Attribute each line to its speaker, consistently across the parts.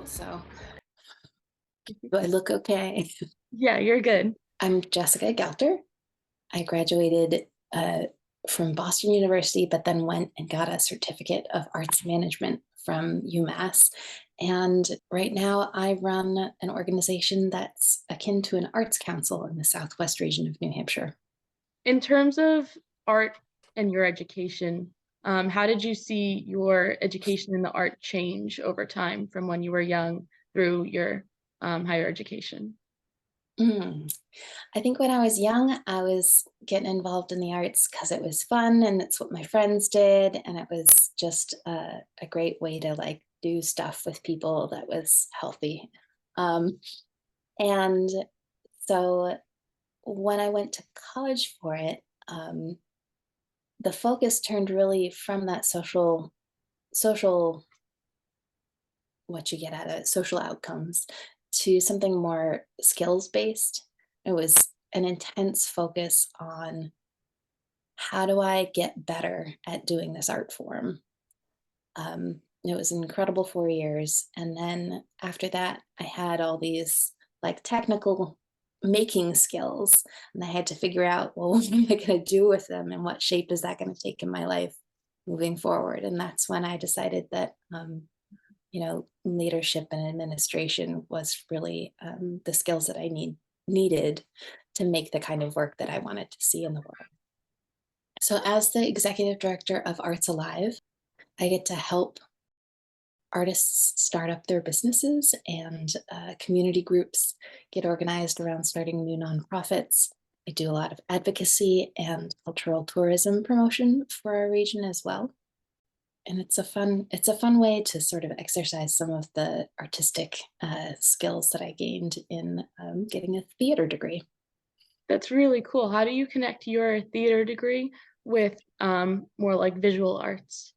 Speaker 1: So do I look okay?
Speaker 2: Yeah, you're good.
Speaker 1: I'm Jessica Gelter. I graduated from Boston University, but then went and got a certificate of arts management from UMass. And right now I run an organization that's akin to an arts council in the Southwest region of New Hampshire.
Speaker 2: In terms of art and your education, how did you see your education in the art change over time from when you were young through your higher education?
Speaker 1: Mm. I think when I was young, I was getting involved in the arts because it was fun and it's what my friends did. And it was just a great way to like do stuff with people that was healthy. Um, and so when I went to college for it, the focus turned really from that social, what you get out of it, social outcomes, to something more skills based. It was an intense focus on how do I get better at doing this art form? It was an incredible 4 years. And then after that, I had all these like technical making skills, and I had to figure out, well, what am I going to do with them and what shape is that going to take in my life moving forward? And that's when I decided that, leadership and administration was really the skills that I needed to make the kind of work that I wanted to see in the world. So, as the executive director of ArtsAlive, I get to help artists start up their businesses and community groups get organized around starting new nonprofits. I do a lot of advocacy and cultural tourism promotion for our region as well. And it's a fun way to sort of exercise some of the artistic skills that I gained in getting a theater degree.
Speaker 2: That's really cool. How do you connect your theater degree with more like visual arts?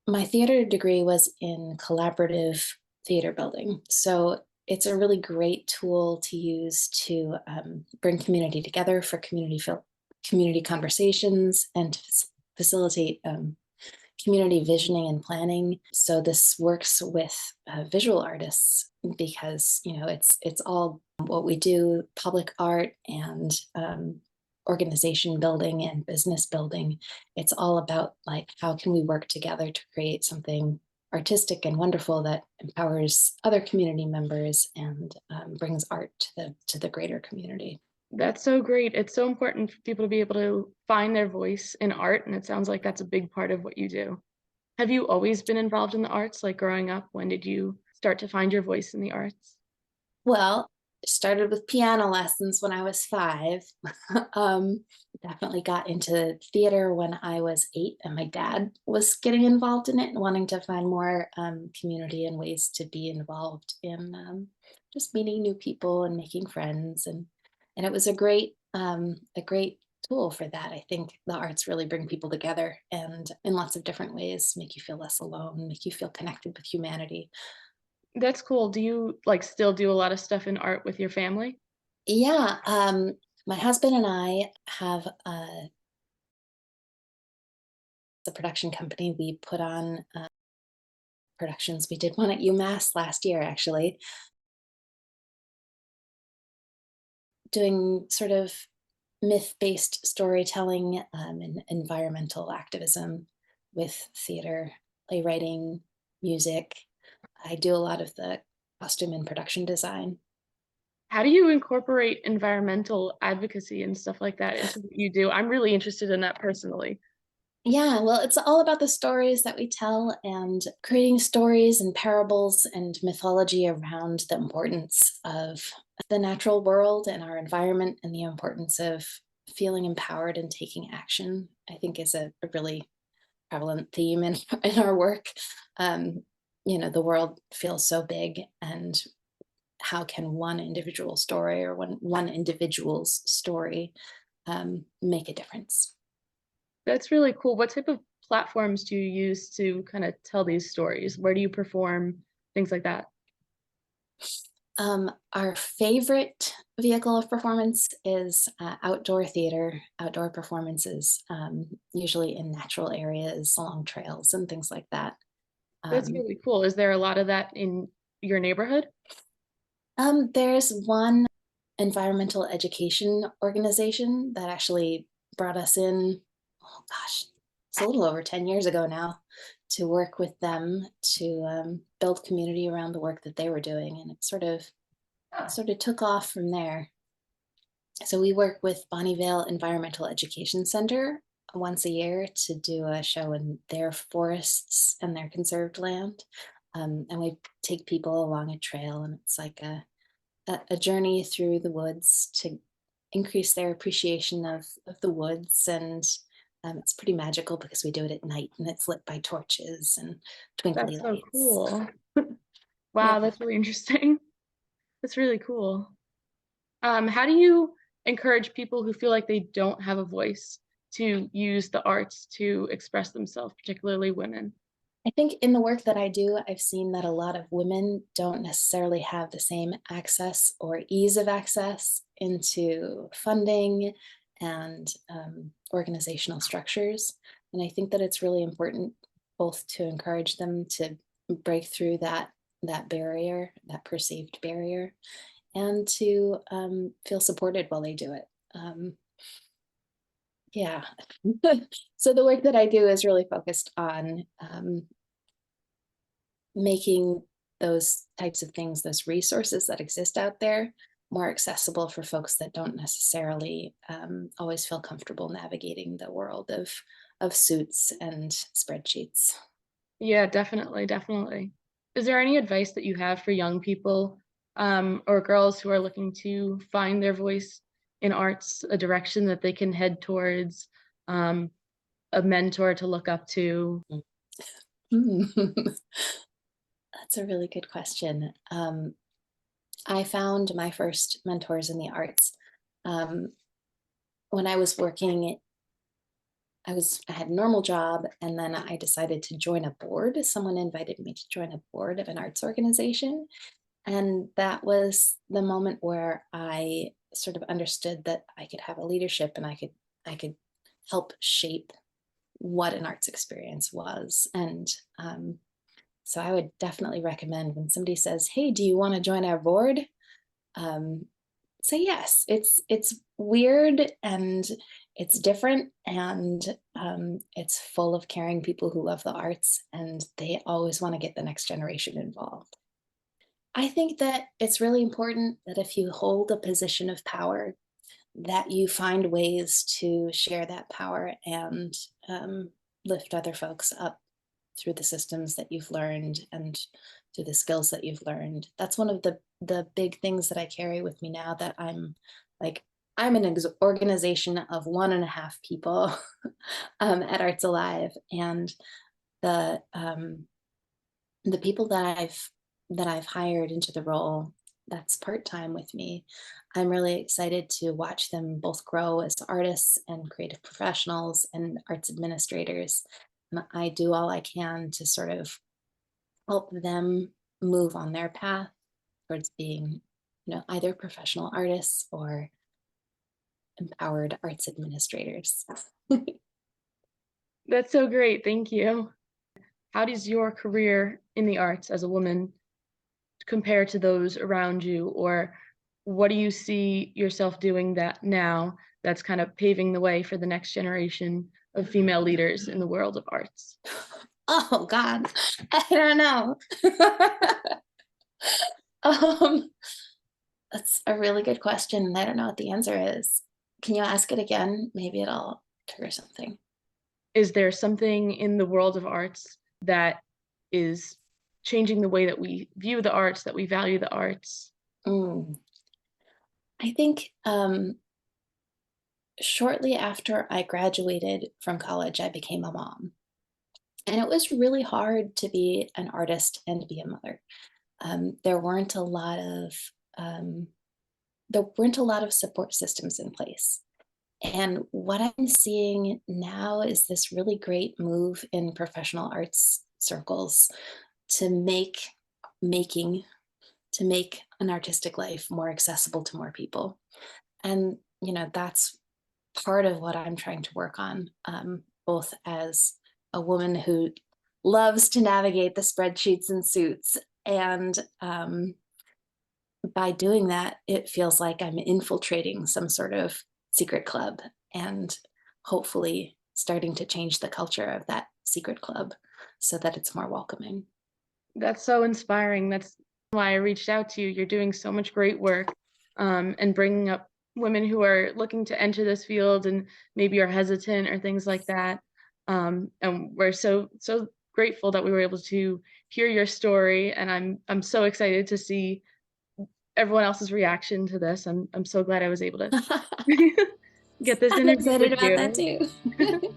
Speaker 1: My theater degree was in collaborative theater building. So it's a really great tool to use to bring community together for community conversations and to facilitate community visioning and planning. So this works with visual artists because it's all what we do: public art and organization building and business building. It's all about like how can we work together to create something artistic and wonderful that empowers other community members and brings art to the greater community.
Speaker 2: That's so great. It's so important for people to be able to find their voice in art, and it sounds like that's a big part of what you do. Have you always been involved in the arts, like growing up? When did you start to find your voice in the arts?
Speaker 1: Well, started with piano lessons when I was 5. um, Definitely got into theater when I was 8, and my dad was getting involved in it and wanting to find more community and ways to be involved in just meeting new people and making friends, and it was a great tool for that. I think the arts really bring people together and in lots of different ways make you feel less alone, make you feel connected with humanity.
Speaker 2: That's cool. Do you like still do a lot of stuff in art with your family?
Speaker 1: Yeah, my husband and I have the production company. We put on productions. We did one at UMass last year, actually, doing sort of myth-based storytelling and environmental activism with theater, playwriting, music. I do a lot of the costume and production design.
Speaker 2: How do you incorporate environmental advocacy and stuff like that into what you do? I'm really interested in that personally.
Speaker 1: Yeah, well, it's all about the stories that we tell and creating stories and parables and mythology around the importance of the natural world and our environment and the importance of feeling empowered and taking action, I think is a really prevalent theme in our work. Um, the world feels so big, and how can one individual story or one individual's story make a difference?
Speaker 2: That's really cool. What type of platforms do you use to kind of tell these stories? Where do you perform? Things like that.
Speaker 1: Our favorite vehicle of performance is outdoor theater, outdoor performances, usually in natural areas, along trails, and things like that.
Speaker 2: That's
Speaker 1: Um,
Speaker 2: really cool. Is there a lot of that in your neighborhood?
Speaker 1: There's one environmental education organization that actually brought us in, oh gosh, it's a little over 10 years ago now, to work with them to build community around the work that they were doing. And it sort of took off from there. So we work with Bonnievale Environmental Education Center once a year to do a show in their forests and their conserved land. And we take people along a trail, and it's like a journey through the woods to increase their appreciation of the woods. And it's pretty magical because we do it at night and it's lit by torches and twinkly
Speaker 2: That's so
Speaker 1: lights.
Speaker 2: cool.
Speaker 1: Yeah.
Speaker 2: Wow, that's really interesting. That's really cool. How do you encourage people who feel like they don't have a voice to use the arts to express themselves, particularly women?
Speaker 1: I think in the work that I do, I've seen that a lot of women don't necessarily have the same access or ease of access into funding and organizational structures. And I think that it's really important both to encourage them to break through that barrier, that perceived barrier, and to feel supported while they do it. Yeah. So the work that I do is really focused on making those types of things, those resources that exist out there, more accessible for folks that don't necessarily always feel comfortable navigating the world of suits and spreadsheets.
Speaker 2: Yeah, definitely, definitely. Is there any advice that you have for young people, or girls who are looking to find their voice in arts, a direction that they can head towards, um, a mentor to look up to?
Speaker 1: Hmm. That's a really good question. I found my first mentors in the arts um, when I was working. I had a normal job, and then I decided to join a board. Someone invited me to join a board of an arts organization, and that was the moment where I sort of understood that I could have a leadership and I could help shape what an arts experience was. And so I would definitely recommend when somebody says, "Hey, do you want to join our board?" Um, Say yes. It's weird and it's different, and it's full of caring people who love the arts, and they always want to get the next generation involved. I think that it's really important that if you hold a position of power, that you find ways to share that power and lift other folks up through the systems that you've learned and through the skills that you've learned. That's one of the big things that I carry with me now, that like I'm an organization of 1.5 people at ArtsAlive, and the the people that I've hired into the role that's part-time with me, I'm really excited to watch them both grow as artists and creative professionals and arts administrators. And I do all I can to sort of help them move on their path towards being, either professional artists or empowered arts administrators.
Speaker 2: That's so great, thank you. How does your career in the arts as a woman compare to those around you? Or what do you see yourself doing that now that's kind of paving the way for the next generation of female leaders in the world of arts?
Speaker 1: Oh God, I don't know. um, that's a really good question, and I don't know what the answer is. Can you ask it again? Maybe it'll trigger something.
Speaker 2: Is there something in the world of arts that is changing the way that we view the arts, that we value the arts?
Speaker 1: Mm. I think shortly after I graduated from college, I became a mom. And it was really hard to be an artist and be a mother. There weren't a lot of um, support systems in place. And what I'm seeing now is this really great move in professional arts circles to making to make an artistic life more accessible to more people. And that's part of what I'm trying to work on, both as a woman who loves to navigate the spreadsheets and suits, And by doing that, it feels like I'm infiltrating some sort of secret club and hopefully starting to change the culture of that secret club so that it's more welcoming.
Speaker 2: That's so inspiring. That's why I reached out to you. You're doing so much great work, and bringing up women who are looking to enter this field and maybe are hesitant or things like that. And we're so grateful that we were able to hear your story, and I'm so excited to see everyone else's reaction to this. I'm so glad I was able to get this
Speaker 1: I'm
Speaker 2: interview
Speaker 1: excited
Speaker 2: with
Speaker 1: about that
Speaker 2: you.
Speaker 1: too.